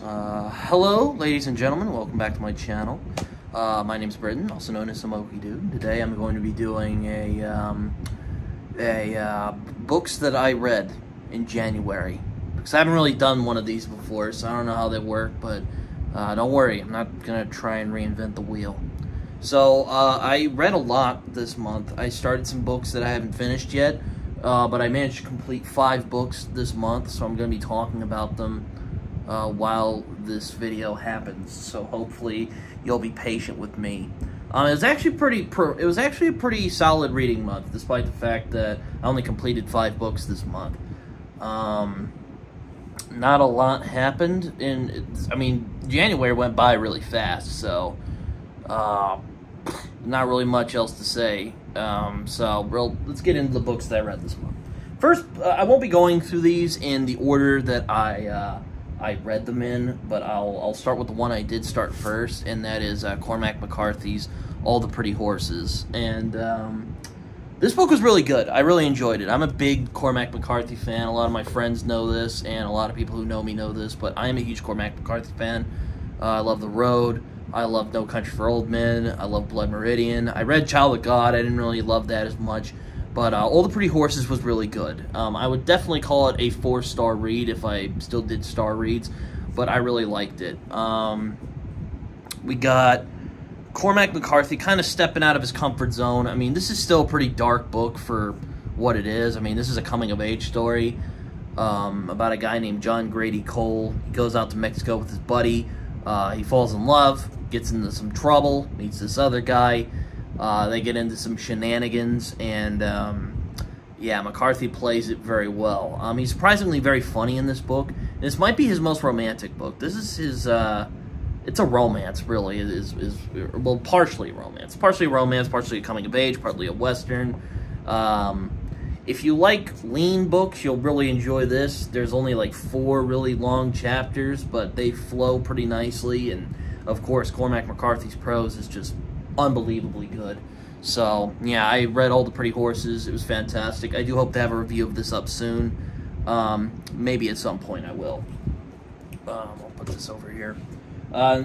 Hello, ladies and gentlemen. Welcome back to my channel. My name's Britton, also known as Smoky Dude. Today I'm going to be doing books that I read in January. Because I haven't really done one of these before, so I don't know how they work, but don't worry, I'm not going to try and reinvent the wheel. So, I read a lot this month. I started some books that I haven't finished yet, but I managed to complete 5 books this month, so I'm going to be talking about them while this video happens, so hopefully you'll be patient with me. It was actually a pretty solid reading month, despite the fact that I only completed 5 books this month. Not a lot happened, January went by really fast, so not really much else to say. Let's get into the books that I read this month. First, I won't be going through these in the order that I read them in, but I'll start with the one I did start first, and that is Cormac McCarthy's All the Pretty Horses. And this book was really good. I really enjoyed it. I'm a big Cormac McCarthy fan. A lot of my friends know this, and a lot of people who know me know this, but I am a huge Cormac McCarthy fan. I love The Road. I love No Country for Old Men. I love Blood Meridian. I read Child of God. I didn't really love that as much. But All the Pretty Horses was really good. I would definitely call it a 4-star read if I still did star reads, but I really liked it. We got Cormac McCarthy kind of stepping out of his comfort zone. I mean, this is still a pretty dark book for what it is. I mean, this is a coming-of-age story about a guy named John Grady Cole. He goes out to Mexico with his buddy. He falls in love, gets into some trouble, meets this other guy. They get into some shenanigans, and yeah, McCarthy plays it very well. He's surprisingly very funny in this book. This might be his most romantic book. This is his, it's a romance, really. It is well, partially romance. Partially romance, partially a coming of age, partly a Western. If you like lean books, you'll really enjoy this. There's only like 4 really long chapters, but they flow pretty nicely, and of course, Cormac McCarthy's prose is just unbelievably good. So, yeah, I read All the Pretty Horses. It was fantastic. I do hope to have a review of this up soon. Maybe at some point I will. I'll put this over here.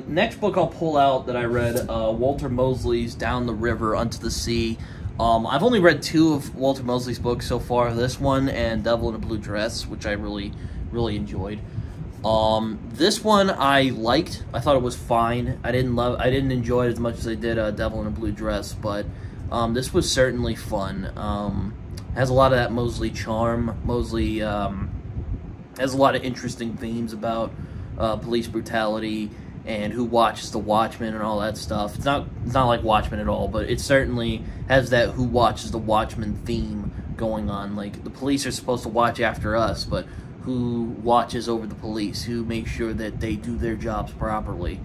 Next book I'll pull out that I read, Walter Mosley's Down the River Unto the Sea. I've only read 2 of Walter Mosley's books so far. This one and Devil in a Blue Dress, which I really, really enjoyed. This one I liked. I thought it was fine. I didn't enjoy it as much as I did Devil in a Blue Dress, but this was certainly fun. Has a lot of that Mosley charm. Mosley has a lot of interesting themes about police brutality and who watches the Watchmen and all that stuff. It's not like Watchmen at all, but it certainly has that who watches the Watchmen theme going on. Like, the police are supposed to watch after us, but who watches over the police, who makes sure that they do their jobs properly.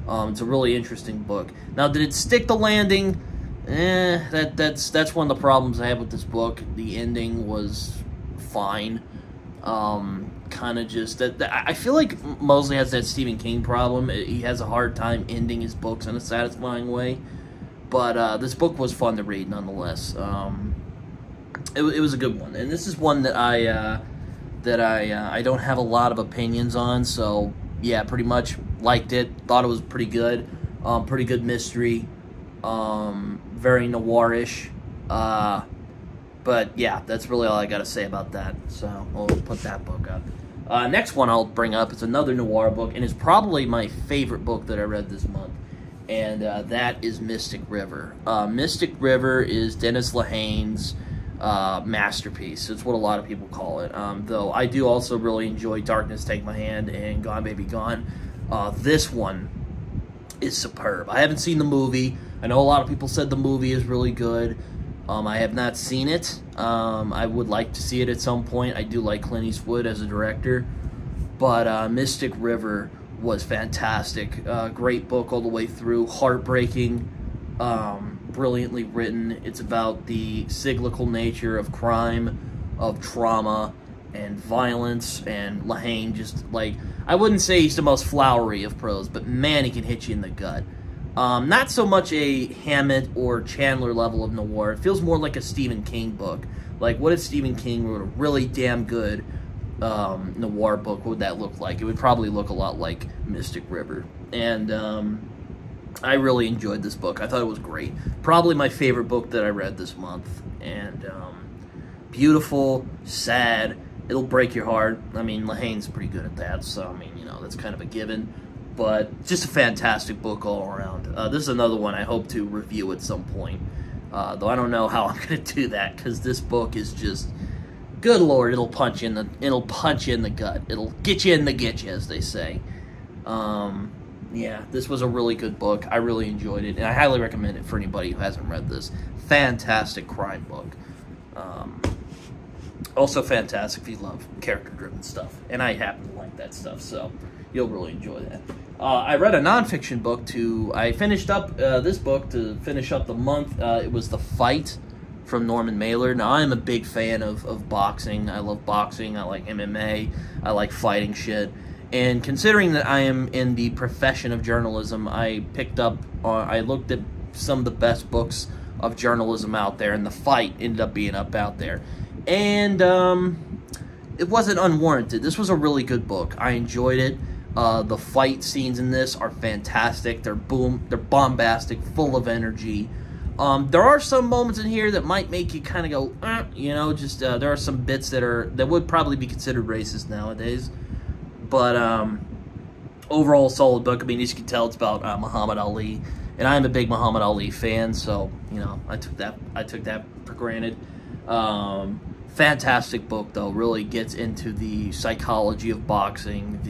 It's a really interesting book. Now, did it stick the landing? That's one of the problems I have with this book. The ending was fine. Kind of just I feel like Mosley has that Stephen King problem. He has a hard time ending his books in a satisfying way. But this book was fun to read nonetheless. It was a good one, and this is one that I don't have a lot of opinions on, so yeah, pretty much liked it, thought it was pretty good mystery, very noirish, but yeah, that's really all I gotta say about that, so we'll put that book up. Next one I'll bring up is another noir book, and it's probably my favorite book that I read this month, and that is Mystic River. Mystic River is Dennis Lehane's masterpiece. It's what a lot of people call it, though I do also really enjoy Darkness Take My Hand and Gone Baby Gone. This one is superb. I haven't seen the movie. I know a lot of people said the movie is really good. I have not seen it. I would like to see it at some point. I do like Clint Eastwood as a director, but Mystic River was fantastic. Great book all the way through, heartbreaking, brilliantly written. It's about the cyclical nature of crime, of trauma, and violence, and Lehane just, like, I wouldn't say he's the most flowery of prose, but man, he can hit you in the gut. Not so much a Hammett or Chandler level of noir. It feels more like a Stephen King book. Like, what if Stephen King wrote a really damn good noir book, what would that look like? It would probably look a lot like Mystic River. And I really enjoyed this book. I thought it was great. Probably my favorite book that I read this month. And beautiful, sad, it'll break your heart. I mean, Lahane's pretty good at that, so, I mean, you know, that's kind of a given. But just a fantastic book all around. This is another one I hope to review at some point. Though I don't know how I'm going to do that, because this book is just, good Lord, it'll punch you in the gut. It'll get you in the get you, as they say. Yeah, this was a really good book. I really enjoyed it, and I highly recommend it for anybody who hasn't read this. Fantastic crime book. Also fantastic if you love character-driven stuff, and I happen to like that stuff, so you'll really enjoy that. I read a nonfiction book I finished up this book to finish up the month. It was The Fight from Norman Mailer. Now, I'm a big fan of boxing. I love boxing. I like MMA. I like fighting shit. And considering that I am in the profession of journalism, I looked at some of the best books of journalism out there, and The Fight ended up being up out there. And it wasn't unwarranted. This was a really good book. I enjoyed it. The fight scenes in this are fantastic. They're bombastic, full of energy. There are some moments in here that might make you kind of go, you know, just there are some bits that would probably be considered racist nowadays. But overall, solid book. I mean, as you can tell, it's about Muhammad Ali, and I'm a big Muhammad Ali fan, so you know, I took that for granted. Fantastic book, though. Really gets into the psychology of boxing,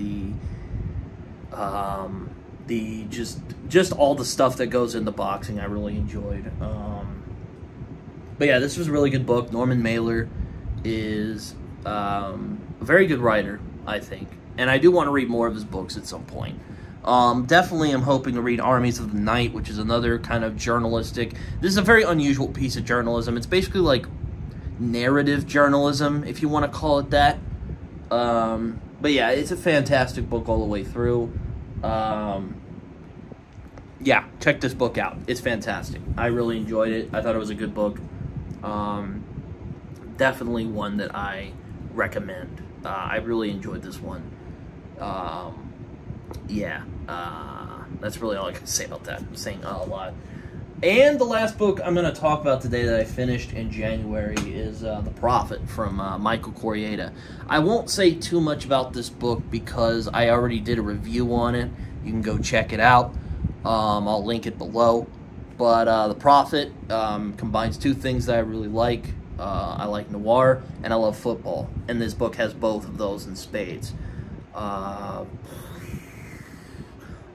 just all the stuff that goes into boxing. I really enjoyed. But yeah, this was a really good book. Norman Mailer is a very good writer, I think, and I do want to read more of his books at some point. Definitely I'm hoping to read Armies of the Night, which is another kind of journalistic. This is a very unusual piece of journalism. It's basically like narrative journalism, if you want to call it that. But yeah, it's a fantastic book all the way through. Yeah, check this book out. It's fantastic. I really enjoyed it. I thought it was a good book. Definitely one that I recommend. I really enjoyed this one. Yeah, that's really all I can say about that. I'm saying a lot. And the last book I'm going to talk about today that I finished in January is The Prophet from Michael Koreeda. I won't say too much about this book because I already did a review on it. You can go check it out. I'll link it below. But The Prophet combines two things that I really like. I like noir and I love football. And this book has both of those in spades. I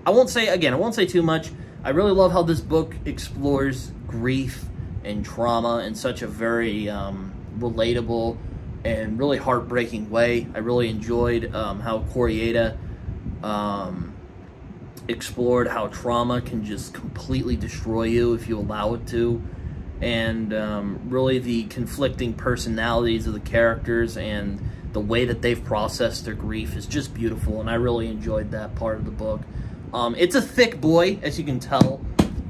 won't say too much. I really love how this book explores grief and trauma in such a very relatable and really heartbreaking way. I really enjoyed how Koreeda explored how trauma can just completely destroy you if you allow it to, and really the conflicting personalities of the characters and the way that they've processed their grief is just beautiful, and I really enjoyed that part of the book. It's a thick boy, as you can tell.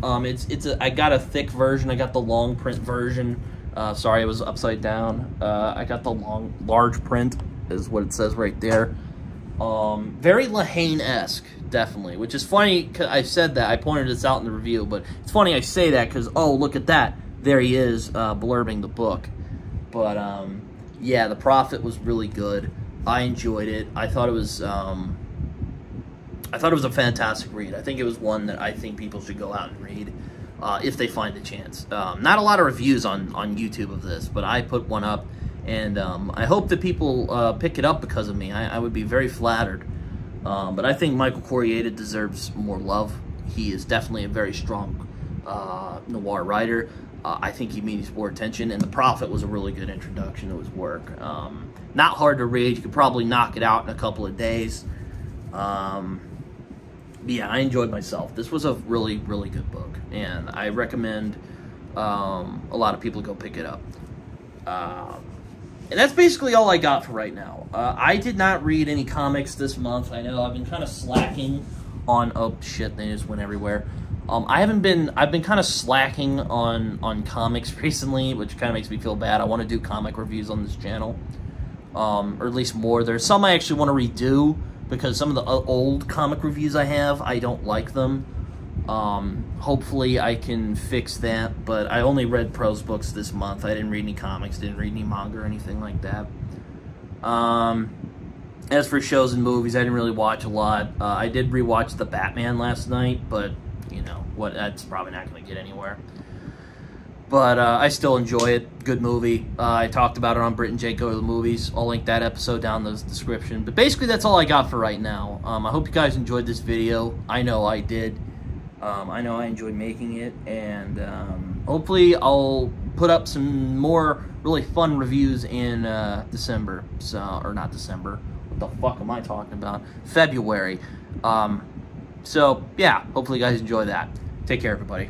I got a thick version. I got the long print version. Sorry, it was upside down. I got the large print, is what it says right there. Very Lahane-esque, definitely, which is funny. I said that. I pointed this out in the review, but it's funny I say that because, oh, look at that. There he is, blurbing the book. But, yeah, The Prophet was really good. I enjoyed it. I thought it was a fantastic read. I think it was one that I think people should go out and read if they find a chance. Not a lot of reviews on YouTube of this, but I put one up, and I hope that people pick it up because of me. I would be very flattered. But I think Michael Koreeda deserves more love. He is definitely a very strong noir writer. I think he needs more attention, and The Prophet was a really good introduction to his work. Not hard to read. You could probably knock it out in a couple of days. Yeah, I enjoyed myself. This was a really, really good book, and I recommend a lot of people go pick it up. And that's basically all I got for right now. I did not read any comics this month. I know I've been kind of slacking on... Oh, shit, they just went everywhere. I've been kind of slacking on comics recently, which kind of makes me feel bad. I want to do comic reviews on this channel. or at least more. There's some I actually want to redo, because some of the old comic reviews I have, I don't like them. Hopefully I can fix that, but I only read prose books this month. I didn't read any comics, didn't read any manga or anything like that. As for shows and movies, I didn't really watch a lot. I did rewatch The Batman last night, but, you know, that's probably not going to get anywhere. But I still enjoy it. Good movie. I talked about it on Brit and Jake Go to the Movies. I'll link that episode down in the description. But basically, that's all I got for right now. I hope you guys enjoyed this video. I know I did. I know I enjoyed making it. And hopefully, I'll put up some more really fun reviews in December. Or not December. What the fuck am I talking about? February. So, yeah. Hopefully, you guys enjoy that. Take care, everybody.